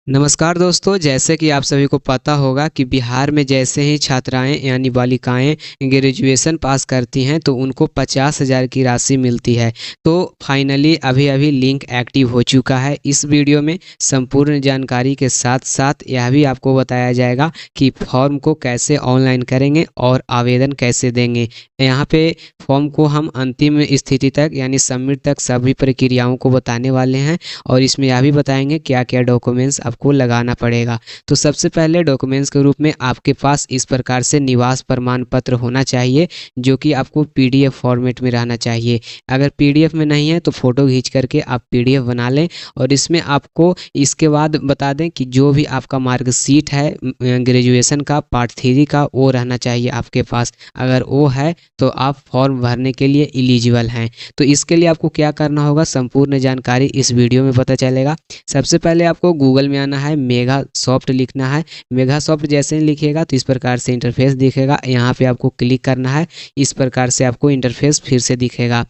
नमस्कार दोस्तों, जैसे कि आप सभी को पता होगा कि बिहार में जैसे ही छात्राएं यानी बालिकाएं ग्रेजुएशन पास करती हैं तो उनको 50,000 की राशि मिलती है। तो फाइनली अभी अभी लिंक एक्टिव हो चुका है। इस वीडियो में संपूर्ण जानकारी के साथ साथ यह भी आपको बताया जाएगा कि फॉर्म को कैसे ऑनलाइन करेंगे और आवेदन कैसे देंगे। यहाँ पे फॉर्म को हम अंतिम स्थिति तक यानी सबमिट तक सभी प्रक्रियाओं को बताने वाले हैं और इसमें यह भी बताएंगे क्या क्या डॉक्यूमेंट्स आपको लगाना पड़ेगा। तो सबसे पहले डॉक्यूमेंट्स के रूप में आपके पास इस प्रकार से निवास प्रमाण पत्र होना चाहिए, जो कि आपको पीडीएफ फॉर्मेट में रहना चाहिए। अगर पीडीएफ में नहीं है तो फ़ोटो खींच करके आप पीडीएफ बना लें। और इसमें आपको इसके बाद बता दें कि जो भी आपका मार्कशीट है ग्रेजुएशन का पार्ट 3 का, वो रहना चाहिए आपके पास। अगर वो है तो आप फॉर्म भरने के लिए एलिजिबल हैं। तो इसके लिए आपको क्या करना होगा, संपूर्ण जानकारी इस वीडियो में पता चलेगा। सबसे पहले आपको गूगल में आना है, मेगा सॉफ्ट लिखना है। मेगा सॉफ्ट जैसे ही लिखिएगा तो इस प्रकार से इंटरफेस दिखेगा। यहाँ पे आपको क्लिक करना है, इस प्रकार से आपको इंटरफेस फिर से दिखेगा।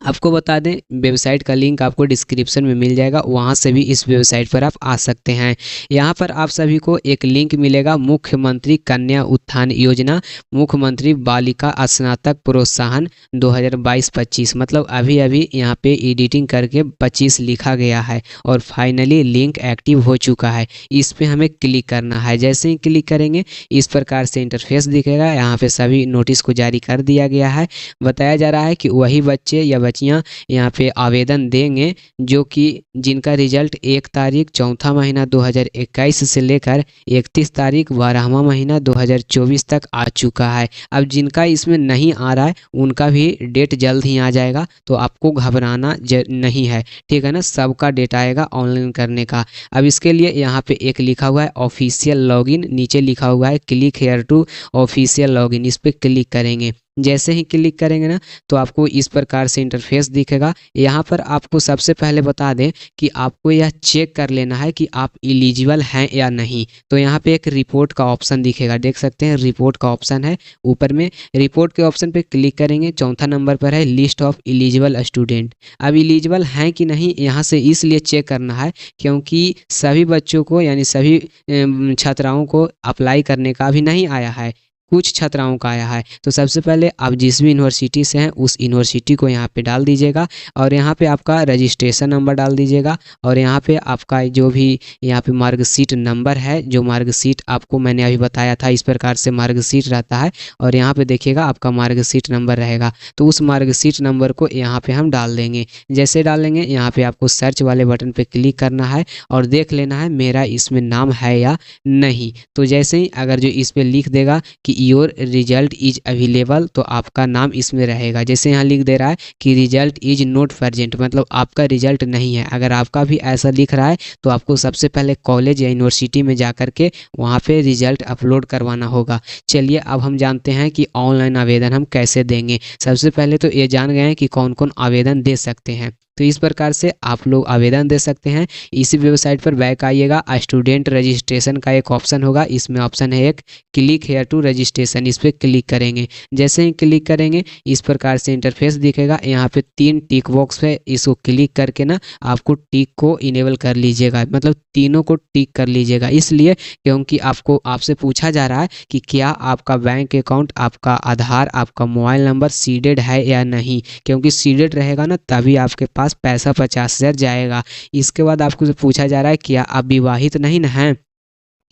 आपको बता दें वेबसाइट का लिंक आपको डिस्क्रिप्शन में मिल जाएगा, वहाँ से भी इस वेबसाइट पर आप आ सकते हैं। यहाँ पर आप सभी को एक लिंक मिलेगा, मुख्यमंत्री कन्या उत्थान योजना, मुख्यमंत्री बालिका स्नातक प्रोत्साहन 2022-25। मतलब अभी अभी यहाँ पे एडिटिंग करके 25 लिखा गया है और फाइनली लिंक एक्टिव हो चुका है। इस पर हमें क्लिक करना है। जैसे ही क्लिक करेंगे इस प्रकार से इंटरफेस दिखेगा। यहाँ पे सभी नोटिस को जारी कर दिया गया है। बताया जा रहा है कि वही बच्चे या बच्चियां यहाँ पे आवेदन देंगे जो कि जिनका रिजल्ट 1 तारीख चौथा महीना 2021 से लेकर 31 तारीख 12वां महीना 2024 तक आ चुका है। अब जिनका इसमें नहीं आ रहा है उनका भी डेट जल्द ही आ जाएगा, तो आपको घबराना नहीं है, ठीक है ना। सबका डेट आएगा ऑनलाइन करने का। अब इसके लिए यहाँ पे एक लिखा हुआ है ऑफिशियल लॉगिन, नीचे लिखा हुआ है click here to official login. इस पर क्लिक करेंगे। जैसे ही क्लिक करेंगे ना तो आपको इस प्रकार से इंटरफेस दिखेगा। यहाँ पर आपको सबसे पहले बता दें कि आपको यह चेक कर लेना है कि आप एलिजिबल हैं या नहीं। तो यहाँ पे एक रिपोर्ट का ऑप्शन दिखेगा, देख सकते हैं रिपोर्ट का ऑप्शन है ऊपर में। रिपोर्ट के ऑप्शन पे क्लिक करेंगे, चौथा नंबर पर है लिस्ट ऑफ एलिजिबल स्टूडेंट। अब एलिजिबल हैं कि नहीं यहाँ से इसलिए चेक करना है क्योंकि सभी बच्चों को यानी सभी छात्राओं को अप्लाई करने का भी नहीं आया है, कुछ छात्राओं का आया है। तो सबसे पहले आप जिस भी यूनिवर्सिटी से हैं उस यूनिवर्सिटी को यहाँ पे डाल दीजिएगा और यहाँ पे आपका रजिस्ट्रेशन नंबर डाल दीजिएगा और यहाँ पे आपका जो भी यहाँ पे मार्कशीट नंबर है, जो मार्कशीट आपको मैंने अभी बताया था इस प्रकार से मार्कशीट रहता है और यहाँ पे देखिएगा आपका मार्कशीट नंबर रहेगा। तो उस मार्कशीट नंबर को यहाँ पे हम डाल देंगे। जैसे डालेंगे यहाँ पे आपको सर्च वाले बटन पे क्लिक करना है और देख लेना है मेरा इसमें नाम है या नहीं। तो जैसे ही अगर जो इस पर लिख देगा कि योर रिजल्ट इज अवेलेबल, तो आपका नाम इसमें रहेगा। जैसे यहाँ लिख दे रहा है कि रिजल्ट इज नॉट प्रेजेंट, मतलब आपका रिजल्ट नहीं है। अगर आपका भी ऐसा लिख रहा है तो आपको सबसे पहले कॉलेज या यूनिवर्सिटी में जा के वहाँ पे रिजल्ट अपलोड करवाना होगा। चलिए अब हम जानते हैं कि ऑनलाइन आवेदन हम कैसे देंगे। सबसे पहले तो ये जान गए हैं कि कौन कौन आवेदन दे सकते हैं। तो इस प्रकार से आप लोग आवेदन दे सकते हैं। इसी वेबसाइट पर बैक आइएगा, स्टूडेंट रजिस्ट्रेशन का एक ऑप्शन होगा, इसमें ऑप्शन है एक क्लिक हेयर टू रजिस्ट्रेशन। इस पर क्लिक करेंगे। जैसे ही क्लिक करेंगे इस प्रकार से इंटरफेस दिखेगा। यहाँ पे 3 टिक बॉक्स है, इसको क्लिक करके ना आपको टिक को इनेबल कर लीजिएगा, मतलब तीनों को टिक कर लीजिएगा। इसलिए क्योंकि आपसे पूछा जा रहा है कि क्या आपका बैंक अकाउंट, आपका आधार, आपका मोबाइल नंबर सीडेड है या नहीं। क्योंकि सीडेड रहेगा ना तभी आपके पास पैसा 50,000 जाएगा। इसके बाद आपको पूछा जा रहा है क्या आप विवाहित नहीं ना हैं,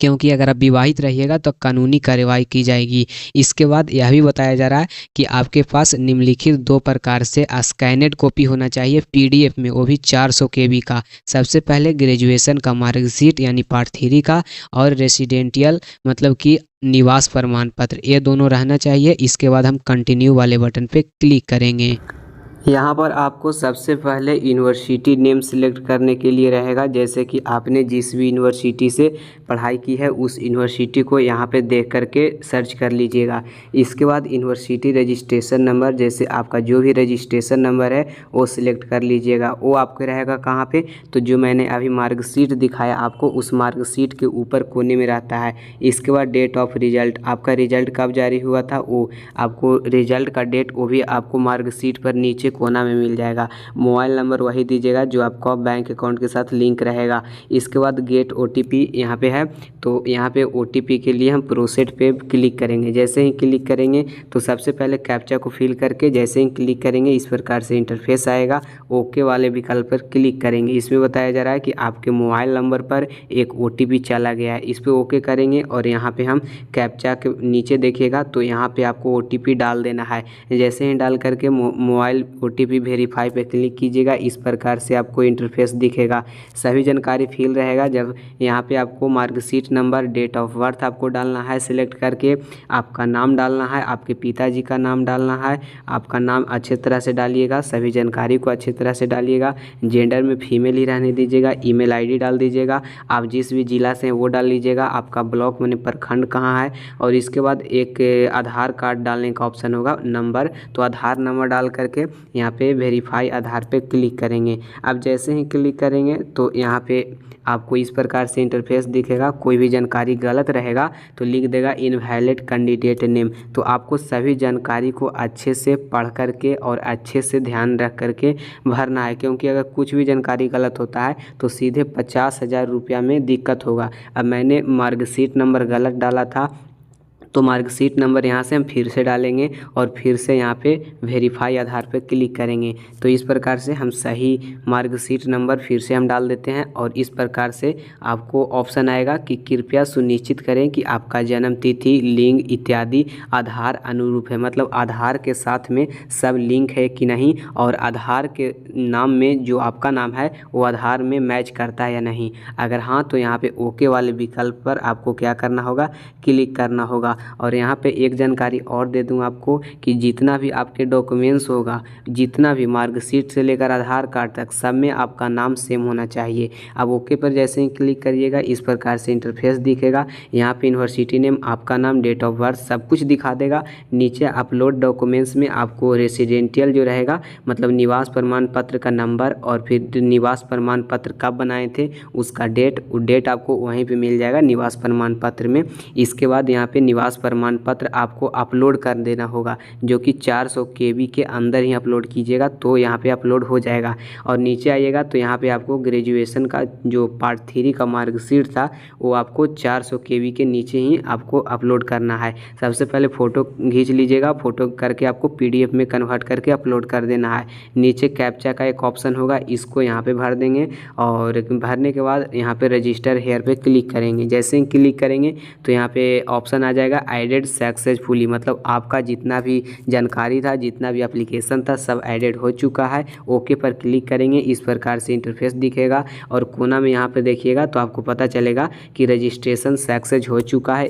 क्योंकि अगर आप विवाहित रहिएगा तो कानूनी कार्रवाई की जाएगी। इसके बाद यह भी बताया जा रहा है कि आपके पास निम्नलिखित 2 प्रकार से स्कैनेड कॉपी होना चाहिए पीडीएफ में, वो भी 400 केबी का। सबसे पहले ग्रेजुएशन का मार्कशीट यानी पार्ट 3 का और रेसिडेंटियल मतलब कि निवास प्रमाण पत्र, ये दोनों रहना चाहिए। इसके बाद हम कंटिन्यू वाले बटन पे क्लिक करेंगे। यहाँ पर आपको सबसे पहले यूनिवर्सिटी नेम सिलेक्ट करने के लिए रहेगा। जैसे कि आपने जिस भी यूनिवर्सिटी से पढ़ाई की है उस यूनिवर्सिटी को यहाँ पे देख करके सर्च कर लीजिएगा। इसके बाद यूनिवर्सिटी रजिस्ट्रेशन नंबर, जैसे आपका जो भी रजिस्ट्रेशन नंबर है वो सिलेक्ट कर लीजिएगा। वो आपके रहेगा कहाँ पे, तो जो मैंने अभी मार्कशीट दिखाया आपको उस मार्कशीट के ऊपर कोने में रहता है। इसके बाद डेट ऑफ रिजल्ट, आपका रिजल्ट कब जारी हुआ था वो आपको रिजल्ट का डेट वो भी आपको मार्कशीट पर नीचे कोना में मिल जाएगा। मोबाइल नंबर वही दीजिएगा जो आपका बैंक अकाउंट के साथ लिंक रहेगा। इसके बाद गेट OTP यहाँ पे है, तो यहाँ पे OTP के लिए हम प्रोसीड पे क्लिक करेंगे। जैसे ही क्लिक करेंगे तो सबसे पहले कैप्चा को फिल करके जैसे ही क्लिक करेंगे इस प्रकार से इंटरफेस आएगा। ओके वाले विकल्प पर क्लिक करेंगे। इसमें बताया जा रहा है कि आपके मोबाइल नंबर पर एक OTP चला गया है, इस पर ओके करेंगे और यहाँ पे हम कैप्चा के नीचे देखिएगा तो यहाँ पे आपको OTP डाल देना है। जैसे ही डाल करके मोबाइल OTP वेरीफाई पे क्लिक कीजिएगा। इस प्रकार से आपको इंटरफेस दिखेगा, सभी जानकारी फिल रहेगा। जब यहाँ पे आपको marksheet number, date of birth आपको डालना है सिलेक्ट करके, आपका नाम डालना है, आपके पिताजी का नाम डालना है, आपका नाम अच्छे तरह से डालिएगा, सभी जानकारी को अच्छी तरह से डालिएगा। जेंडर में फीमेल ही रहने दीजिएगा। ईमेल ID डाल दीजिएगा, आप जिस भी जिला से हैं वो डाल लीजिएगा, आपका ब्लॉक माने प्रखंड कहाँ है। और इसके बाद एक आधार कार्ड डालने का ऑप्शन होगा, नंबर, तो आधार नंबर डाल करके यहाँ पे वेरीफाई आधार पे क्लिक करेंगे। अब जैसे ही क्लिक करेंगे तो यहाँ पे आपको इस प्रकार से इंटरफेस दिखेगा। कोई भी जानकारी गलत रहेगा तो लिख देगा इनवैलिड कैंडिडेट नेम। तो आपको सभी जानकारी को अच्छे से पढ़ करके और अच्छे से ध्यान रख करके भरना है, क्योंकि अगर कुछ भी जानकारी गलत होता है तो सीधे 50,000 रुपया में दिक्कत होगा। अब मैंने मार्कशीट नंबर गलत डाला था तो मार्कशीट नंबर यहाँ से हम फिर से डालेंगे और फिर से यहाँ पे वेरीफाई आधार पे क्लिक करेंगे। तो इस प्रकार से हम सही मार्कशीट नंबर फिर से हम डाल देते हैं और इस प्रकार से आपको ऑप्शन आएगा कि कृपया सुनिश्चित करें कि आपका जन्म तिथि, लिंग इत्यादि आधार अनुरूप है, मतलब आधार के साथ में सब लिंक है कि नहीं, और आधार के नाम में जो आपका नाम है वो आधार में मैच करता है या नहीं। अगर हाँ तो यहाँ पे ओके वाले विकल्प पर आपको क्या करना होगा, क्लिक करना होगा। और यहाँ पे एक जानकारी और दे दूँ आपको कि जितना भी आपके डॉक्यूमेंट्स होगा, जितना भी मार्कशीट से लेकर आधार कार्ड तक, सब में आपका नाम सेम होना चाहिए। अब ओके पर जैसे ही क्लिक करिएगा इस प्रकार से इंटरफेस दिखेगा। यहाँ पे यूनिवर्सिटी नेम, आपका नाम, डेट ऑफ बर्थ सब कुछ दिखा देगा। नीचे अपलोड डॉक्यूमेंट्स में आपको रेसिडेंटियल जो रहेगा, मतलब निवास प्रमाण पत्र का नंबर और फिर निवास प्रमाण पत्र कब बनाए थे उसका डेट आपको वहीं पे मिल जाएगा निवास प्रमाण पत्र में। इसके बाद यहाँ पे निवास प्रमाण पत्र आपको अपलोड कर देना होगा, जो कि 400 KB के अंदर ही अपलोड कीजिएगा तो यहाँ पे अपलोड हो जाएगा। और नीचे आइएगा तो यहाँ पे आपको ग्रेजुएशन का जो पार्ट 3 का मार्कशीट था वो आपको 400 KB के नीचे ही आपको अपलोड करना है। सबसे पहले फ़ोटो खींच लीजिएगा, फ़ोटो करके आपको PDF में कन्वर्ट करके अपलोड कर देना है। नीचे कैप्चा का एक ऑप्शन होगा, इसको यहाँ पे भर देंगे और भरने के बाद यहाँ पे रजिस्टर हेयर पे क्लिक करेंगे। जैसे ही क्लिक करेंगे तो यहाँ पे ऑप्शन आ जाएगा एडेड सक्सेसफुली, मतलब आपका जितना भी जानकारी था, जितना भी एप्लीकेशन था सब एडेड हो चुका है। ओके पर क्लिक करेंगे, इस प्रकार से इंटरफेस दिखेगा और कोना में यहाँ पे देखिएगा तो आपको पता चलेगा कि रजिस्ट्रेशन सक्सेस हो चुका है।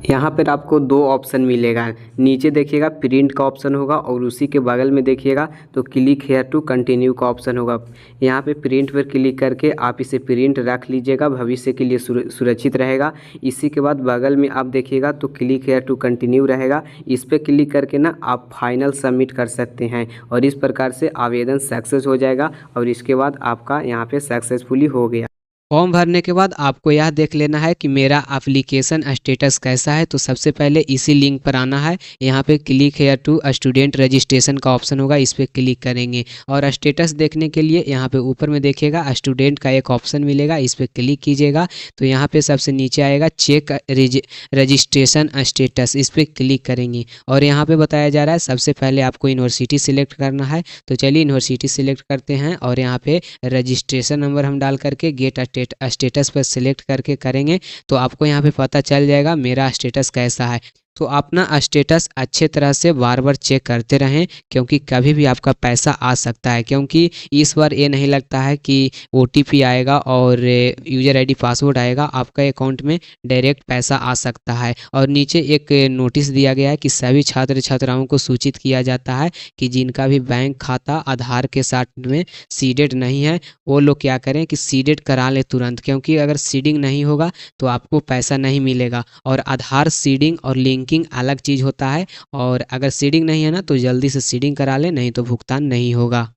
यहाँ पर आपको 2 ऑप्शन मिलेगा, नीचे देखिएगा प्रिंट का ऑप्शन होगा और उसी के बगल में देखिएगा तो क्लिक हेयर टू कंटिन्यू का ऑप्शन होगा। यहाँ पे प्रिंट पर क्लिक करके आप इसे प्रिंट रख लीजिएगा, भविष्य के लिए सुरक्षित रहेगा। इसी के बाद बगल में आप देखिएगा तो क्लिक हेयर टू कंटिन्यू रहेगा, इस पर क्लिक करके ना आप फाइनल सबमिट कर सकते हैं और इस प्रकार से आवेदन सक्सेस हो जाएगा और इसके बाद आपका यहाँ पे सक्सेसफुली हो गया। फॉर्म भरने के बाद आपको यह देख लेना है कि मेरा एप्लीकेशन स्टेटस कैसा है। तो सबसे पहले इसी लिंक पर आना है, यहाँ पे click here to student registration का ऑप्शन होगा, इस पर क्लिक करेंगे और स्टेटस देखने के लिए यहाँ पे ऊपर में देखिएगा स्टूडेंट का एक ऑप्शन मिलेगा, इस पर क्लिक कीजिएगा तो यहाँ पे सबसे नीचे आएगा चेक रजिस्ट्रेशन स्टेटस, इस पर क्लिक करेंगे और यहाँ पे बताया जा रहा है सबसे पहले आपको यूनिवर्सिटी सिलेक्ट करना है। तो चलिए यूनिवर्सिटी सिलेक्ट करते हैं और यहाँ पे रजिस्ट्रेशन नंबर हम डाल करके गेट स्टेटस पर सिलेक्ट करके करेंगे तो आपको यहाँ पे पता चल जाएगा मेरा स्टेटस कैसा है। तो अपना स्टेटस अच्छे तरह से बार बार चेक करते रहें, क्योंकि कभी भी आपका पैसा आ सकता है, क्योंकि इस बार ये नहीं लगता है कि OTP आएगा और यूज़र ID पासवर्ड आएगा, आपका अकाउंट में डायरेक्ट पैसा आ सकता है। और नीचे एक नोटिस दिया गया है कि सभी छात्र छात्राओं को सूचित किया जाता है कि जिनका भी बैंक खाता आधार के साथ में सीडेड नहीं है वो लोग क्या करें कि सीडेड करा लें तुरंत, क्योंकि अगर सीडिंग नहीं होगा तो आपको पैसा नहीं मिलेगा। और आधार सीडिंग और लिंकिंग अलग चीज़ होता है, और अगर सीडिंग नहीं है ना तो जल्दी से सीडिंग करा लें, नहीं तो भुगतान नहीं होगा।